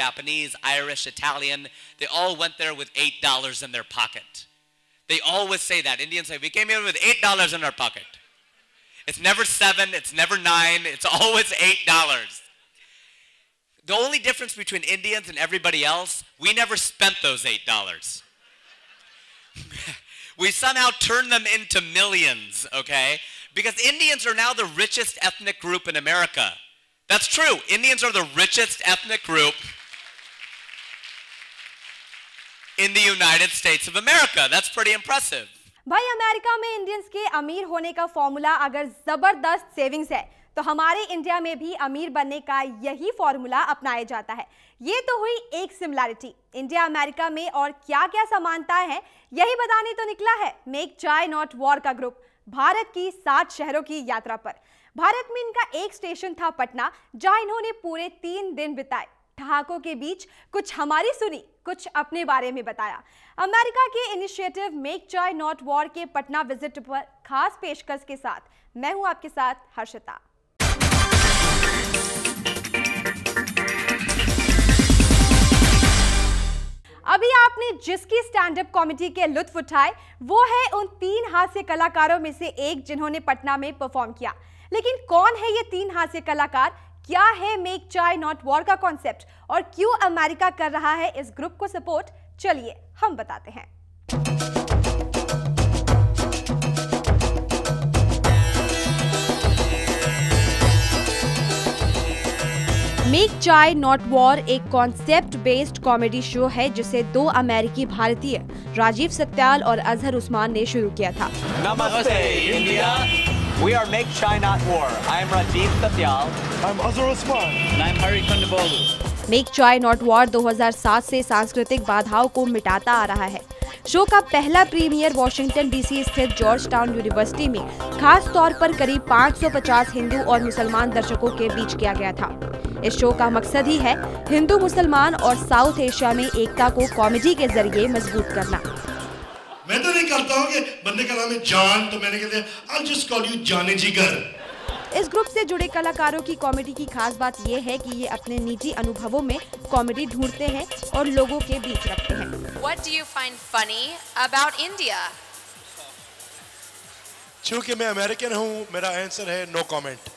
Japanese, Irish, Italian, they all went there with $8 in their pocket. They always say that. Indians say, we came here with $8 in our pocket. It's never 7, it's never 9, it's always $8. The only difference between Indians and everybody else, we never spent those $8. We somehow turned them into millions, okay? Because Indians are now the richest ethnic group in America. That's true. Indians are the richest ethnic group in the United States of America. That's pretty impressive. भाई America में Indians के अमीर होने का formula अगर जबरदस्त savings है तो हमारे इंडिया में भी अमीर बनने का यही फॉर्मूला अपनाया जाता है। ये तो हुई एक सिमिलैरिटी इंडिया अमेरिका में, और क्या क्या समानताएं हैं यही बताने तो निकला है मेक चाय नॉट वॉर का ग्रुप भारत की 7 शहरों की यात्रा पर। भारत में इनका एक स्टेशन था पटना, जहां इन्होंने पूरे 3 दिन बिताए। ठहाकों के बीच कुछ हमारी सुनी, कुछ अपने बारे में बताया। अमेरिका के इनिशिएटिव मेक चाय नॉट वॉर के पटना विजिट पर खास पेशकश के साथ मैं हूं आपके साथ हर्षिता। अभी आपने जिसकी स्टैंड अप कॉमेडी के लुत्फ उठाए वो है उन 3 हास्य कलाकारों में से एक जिन्होंने पटना में परफॉर्म किया। लेकिन कौन है ये 3 हास्य कलाकार, क्या है मेक चाय नॉट वॉर का कॉन्सेप्ट और क्यों अमेरिका कर रहा है इस ग्रुप को सपोर्ट, चलिए हम बताते हैं। मेक चाय नॉट वॉर एक कॉन्सेप्ट बेस्ड कॉमेडी शो है जिसे 2 अमेरिकी भारतीय राजीव सत्याल और अजहर उस्मान ने शुरू किया था। नमस्ते India, we are Make Chai Not War. I am Rajiv Satyal. I'm Azhar Usman. And I'm Hari Kondabolu. Make चाय नॉट वॉर 2007 से सांस्कृतिक बाधाओं को मिटाता आ रहा है। शो का पहला प्रीमियर वॉशिंगटन डीसी स्थित जॉर्ज टाउन यूनिवर्सिटी में खास तौर पर करीब 550 हिंदू और मुसलमान दर्शकों के बीच किया गया था। इस शो का मकसद ही है हिंदू, मुसलमान और साउथ एशिया में एकता को कॉमेडी के जरिए मजबूत करना। मैं तो नहीं करता हूँ कि बंदे का नाम है जान तो मैंने कह दिया I'll just call you जाने जिगर। इस ग्रुप से जुड़े कलाकारों की कॉमेडी की खास बात यह है कि ये अपने निजी अनुभवों में कॉमेडी ढूंढते हैं और लोगों के बीच रखते हैं। What do you find funny about India? चूंकि मैं अमेरिकन हूँ, मेरा आंसर है no comment.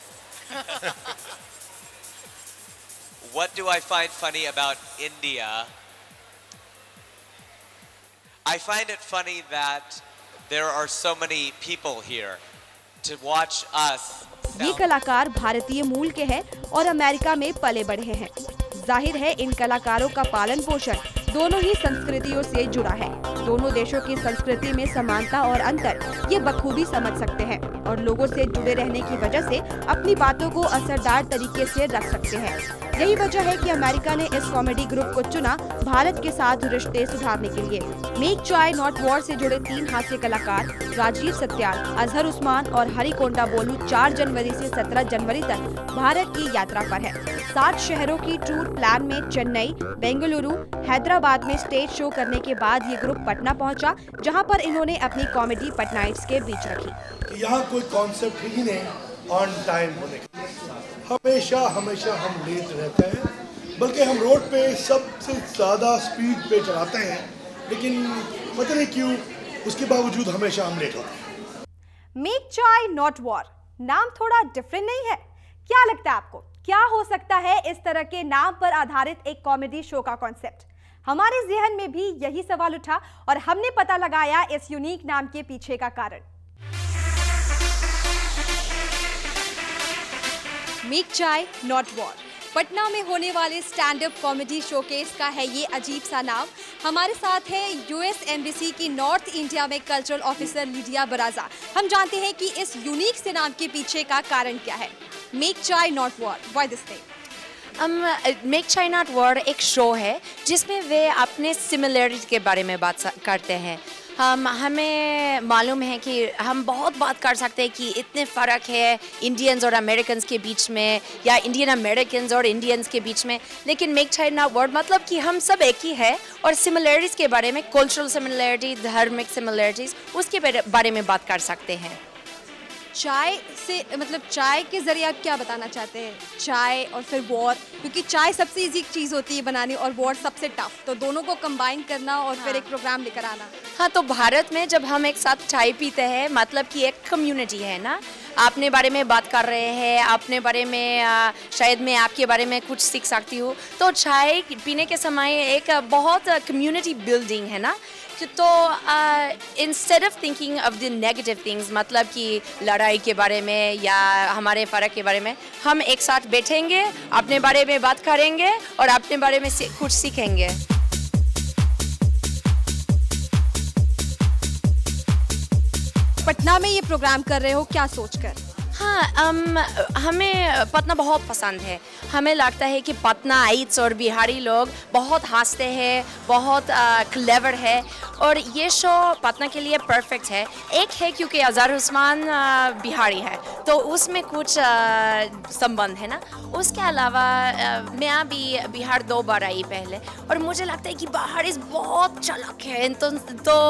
What do I find funny about India? I find it funny that there are so many people here to watch us. ये कलाकार भारतीय मूल के हैं और अमेरिका में पले बढ़े हैं। जाहिर है इन कलाकारों का पालन पोषण दोनों ही संस्कृतियों से जुड़ा है। दोनों देशों की संस्कृति में समानता और अंतर ये बखूबी समझ सकते हैं और लोगों से जुड़े रहने की वजह से अपनी बातों को असरदार तरीके से रख सकते हैं। यही वजह है कि अमेरिका ने इस कॉमेडी ग्रुप को चुना भारत के साथ रिश्ते सुधारने के लिए। मेक चाय नॉट वॉर से जुड़े 3 हास्य कलाकार राजीव सत्याल, अजहर उस्मान और हरि कोंडाबोलू 4 जनवरी से 17 जनवरी तक भारत की यात्रा पर है। 7 शहरों की टूर प्लान में चेन्नई, बेंगलुरु, हैदराबाद में स्टेज शो करने के बाद ये ग्रुप पटना पहुंचा, जहां पर इन्होंने अपनी कॉमेडी पटनाइट्स के बीच रखी। यहाँ कोई कॉन्सेप्ट ही नहीं ऑन टाइम होने का, हमेशा हम लेट रहते हैं, बल्कि हम रोड पे सबसे ज़्यादा स्पीड पे चलाते हैं, लेकिन पता नहीं क्यों उसके बावजूद हमेशा हम लेट होते हैं। मेक चाय नॉट वॉर नाम थोड़ा डिफरेंट नहीं है? क्या लगता है आपको, क्या हो सकता है इस तरह के नाम पर आधारित एक कॉमेडी शो का कॉन्सेप्ट? हमारे ज़हन में भी यही सवाल उठा और हमने पता लगाया इस यूनिक नाम के पीछे का कारण। मेक चाय नॉट वॉर पटना में होने वाले स्टैंड अप कॉमेडी शोकेस का है ये अजीब सा नाम। हमारे साथ है यूएस एम्बेसी की नॉर्थ इंडिया में कल्चरल ऑफिसर लिडिया बराजा। हम जानते हैं कि इस यूनिक से नाम के पीछे का कारण क्या है। मेक चाय not war, why this thing? Make चाय नॉट वॉर एक शो है जिसमें वे अपने सिमिलरिटी के बारे में बात करते हैं। हमें मालूम है कि हम बहुत बात कर सकते हैं कि इतने फ़र्क है इंडियंस और अमेरिकन्स के बीच में या इंडियन अमेरिकन्स और इंडियंस के बीच में, लेकिन मेक चाय नॉट वॉर मतलब कि हम सब एक ही है और सिमिलरिटीज़ के बारे में, कल्चरल सिमिलरिटी, धार्मिक सिमिलरिटीज़, उसके बारे में बात कर सकते हैं। चाय से मतलब चाय के ज़रिए आप क्या बताना चाहते हैं? चाय और फिर वॉर, क्योंकि चाय सबसे इजी चीज़ होती है बनानी और वॉर सबसे टफ, तो दोनों को कंबाइन करना और फिर एक प्रोग्राम लेकर आना। हाँ, तो भारत में जब हम एक साथ चाय पीते हैं, मतलब कि एक कम्युनिटी है ना, अपने बारे में बात कर रहे हैं, अपने बारे में शायद मैं आपके बारे में कुछ सीख सकती हूँ, तो चाय पीने के समय एक बहुत कम्युनिटी बिल्डिंग है ना। तो instead of thinking of the negative things, मतलब कि लड़ाई के बारे में या हमारे फ़र्क के बारे में, हम एक साथ बैठेंगे, अपने बारे में बात करेंगे और अपने बारे में कुछ सीखेंगे। पटना में ये प्रोग्राम कर रहे हो क्या सोचकर? हाँ, हमें पटना बहुत पसंद है। हमें लगता है कि पटनाइट्स और बिहारी लोग बहुत हंसते हैं, बहुत क्लेवर है, और ये शो पटना के लिए परफेक्ट है। एक है क्योंकि अज़हर उस्मान बिहारी है, तो उसमें कुछ संबंध है ना। उसके अलावा मैं अभी बिहार 2 बार आई पहले, और मुझे लगता है कि बिहार बहुत चालाक है, तो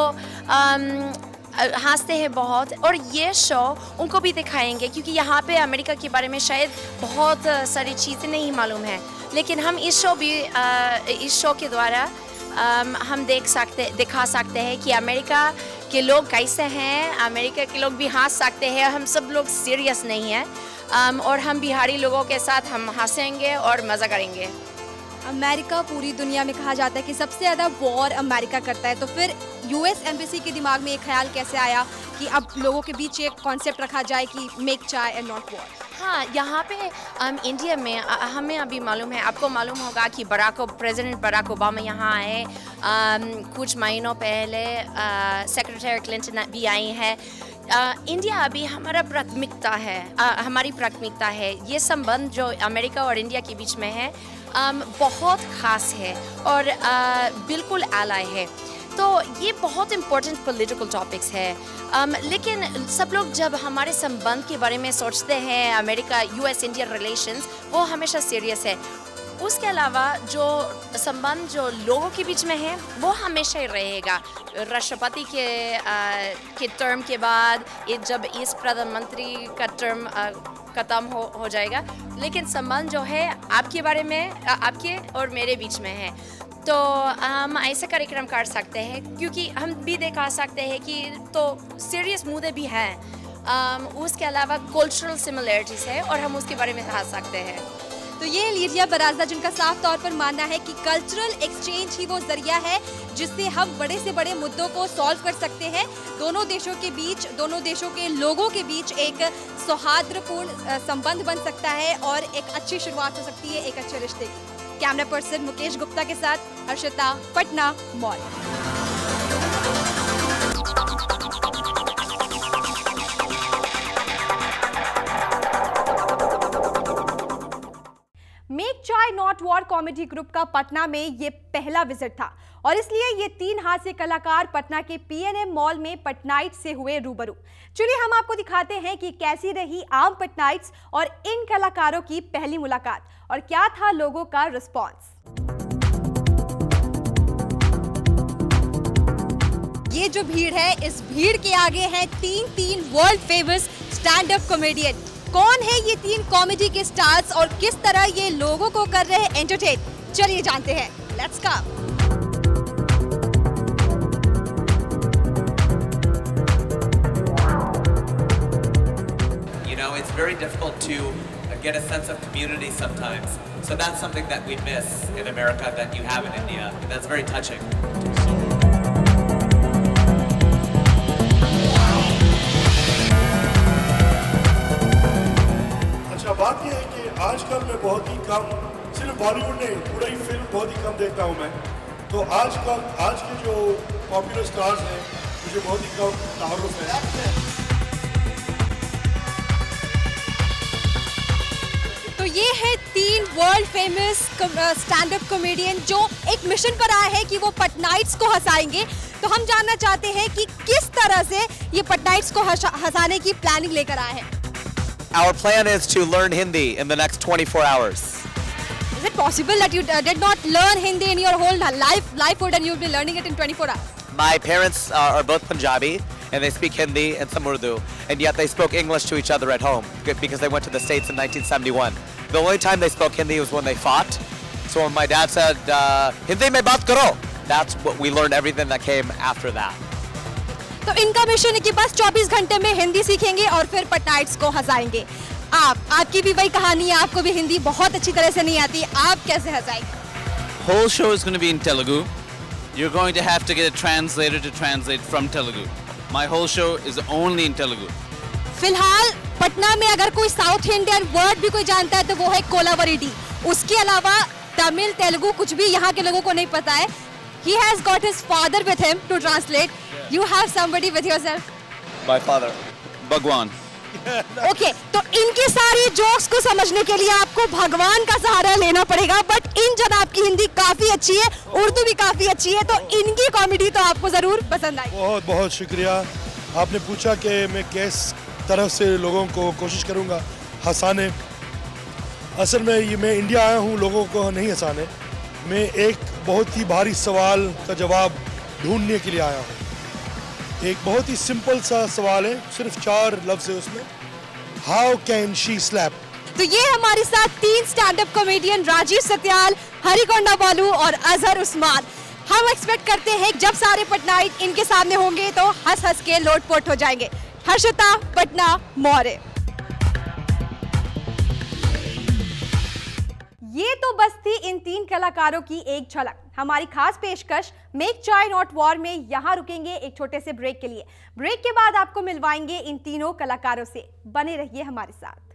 हंसते हैं बहुत, और ये शो उनको भी दिखाएंगे क्योंकि यहाँ पे अमेरिका के बारे में शायद बहुत सारी चीज़ें नहीं मालूम है, लेकिन हम इस शो के द्वारा हम दिखा सकते हैं कि अमेरिका के लोग कैसे हैं, अमेरिका के लोग भी हंस सकते हैं, हम सब लोग सीरियस नहीं हैं, और हम बिहारी लोगों के साथ हम हंसेंगे और मज़ा करेंगे। अमेरिका पूरी दुनिया में कहा जाता है कि सबसे ज़्यादा वॉर अमेरिका करता है, तो फिर यूएस एम्बेसी के दिमाग में एक ख्याल कैसे आया कि अब लोगों के बीच एक कॉन्सेप्ट रखा जाए कि मेक चाय एंड नॉट वॉर? हाँ, यहाँ पे इंडिया में हमें अभी मालूम है, आपको मालूम होगा कि प्रेसिडेंट बराक ओबामा यहाँ आए, कुछ महीनों पहले सेक्रेटरी क्लिंटन भी आई है। इंडिया अभी हमारी प्राथमिकता है। ये संबंध जो अमेरिका और इंडिया के बीच में है बहुत ख़ास है और बिल्कुल एलाय है, तो ये बहुत इम्पोर्टेंट पॉलिटिकल टॉपिक्स है। लेकिन सब लोग जब हमारे संबंध के बारे में सोचते हैं, अमेरिका यूएस इंडिया रिलेशंस, वो हमेशा सीरियस है। उसके अलावा जो संबंध जो लोगों के बीच में है वो हमेशा ही रहेगा। राष्ट्रपति के टर्म के बाद जब इस प्रधानमंत्री का टर्म ख़त्म हो जाएगा, लेकिन संबंध जो है आपके बारे में, आपके और मेरे बीच में है, तो हम ऐसे कार्यक्रम कर सकते हैं क्योंकि हम भी दिखा सकते हैं कि तो सीरियस मुद्दे भी हैं। उसके अलावा कल्चरल सिमिलरिटीज़ है और हम उसके बारे में कहा सकते हैं। तो ये लीजिया बराजा जिनका साफ तौर पर मानना है कि कल्चरल एक्सचेंज ही वो जरिया है जिससे हम बड़े से बड़े मुद्दों को सॉल्व कर सकते हैं। दोनों देशों के बीच, दोनों देशों के लोगों के बीच एक सौहार्दपूर्ण संबंध बन सकता है और एक अच्छी शुरुआत हो सकती है एक अच्छे रिश्ते की। कैमरा पर्सन मुकेश गुप्ता के साथ हर्षिता, पटना मॉल। मेक चाय नॉट वॉर कॉमेडी ग्रुप का पटना में ये पहला विजिट था और इसलिए ये 3 हास्य कलाकार पटना के पीएनएम मॉल में पटनाइट्स से हुए रूबरू। चलिए हम आपको दिखाते हैं कि कैसी रही आम पटनाइट्स और इन कलाकारों की पहली मुलाकात और क्या था लोगों का रिस्पॉन्स। ये जो भीड़ है, इस भीड़ के आगे हैं 3 world famous stand up comedian. कौन है ये 3 कॉमेडी के स्टार्स और किस तरह ये लोगों को कर रहे हैं एंटरटेन, चलिए जानते हैं। Let's go. You know, it's very difficult to get a sense of community sometimes. So that's something that we miss in America that you have in India. That's very touching. बात यह है कि आजकल मैं बहुत ही कम, सिर्फ बॉलीवुड नहीं पूरा ही फिल्म बहुत ही कम देखता हूँ मैं, तो आज के जो पॉपुलर स्टार्स हैं मुझे बहुत ही कम तारुफ है। तो ये है 3 world famous stand up comedian जो एक मिशन पर आए हैं कि वो पटनाइट्स को हंसाएंगे। तो हम जानना चाहते हैं कि किस तरह से ये पटनाइट्स को हंसाने की प्लानिंग लेकर आए हैं। Our plan is to learn Hindi in the next 24 hours. Is it possible that you did not learn Hindi in your whole life and you'll be learning it in 24 hours? My parents are both Punjabi and they speak Hindi and some Urdu, and yet they spoke English to each other at home because they went to the States in 1971. The only time they spoke Hindi was when they fought. So when my dad said, Hindi mein baat karo, that's what we learned everything that came after that. तो इनका mission है कि बस 24 घंटे में हिंदी सीखेंगे और फिर पटनाइट्स को हंसाएंगे। आपकी भी वही कहानी है, आपको भी हिंदी बहुत अच्छी तरह से नहीं आती, आप कैसे हंसाएंगे? Whole show is going to be in Telugu. You're going to have to get a translator to translate from Telugu. My whole show is only in Telugu. फिलहाल पटना में अगर कोई साउथ इंडियन वर्ड भी कोई जानता है तो वो है कोलावरिडी। उसके अलावा तमिल, तेलुगु कुछ भी यहाँ के लोगों को नहीं पता है। He has got his father with him to translate. You have somebody with yourself? My father. Bhagwan. Okay, तो इनकी सारी जोक्स को समझने के लिए आपको भगवान का सहारा लेना पड़ेगा, बट इन जनाब की हिंदी काफी अच्छी है, उर्दू भी काफी अच्छी है, तो इनकी कॉमेडी तो आपको जरूर पसंद आएगी। बहुत बहुत शुक्रिया। आपने पूछा कि मैं किस तरह से लोगों को कोशिश करूंगा हंसाने। असल में मैं इंडिया आया हूं लोगों को नहीं हंसाने, मैं एक बहुत ही भारी सवाल का जवाब ढूंढने के लिए आया हूं। एक बहुत ही सिंपल सा सवाल है, सिर्फ 4 लफ्ज़ है उसमें। How can she slap? तो ये हमारे साथ 3 stand up comedian Rajeev Satyal, Harikonda Balu और अजहर उस्मान। हम एक्सपेक्ट करते हैं जब सारे पटनाइट इनके सामने होंगे तो हंस हंस के लोटपोट हो जाएंगे। हर्षिता, पटना, मौर्य। ये तो बस थी इन 3 कलाकारों की एक झलक। हमारी खास पेशकश मेक चाय नॉट वॉर में यहाँ रुकेंगे एक छोटे से ब्रेक के लिए। ब्रेक के बाद आपको मिलवाएंगे इन तीनों कलाकारों से। बने रहिए हमारे साथ।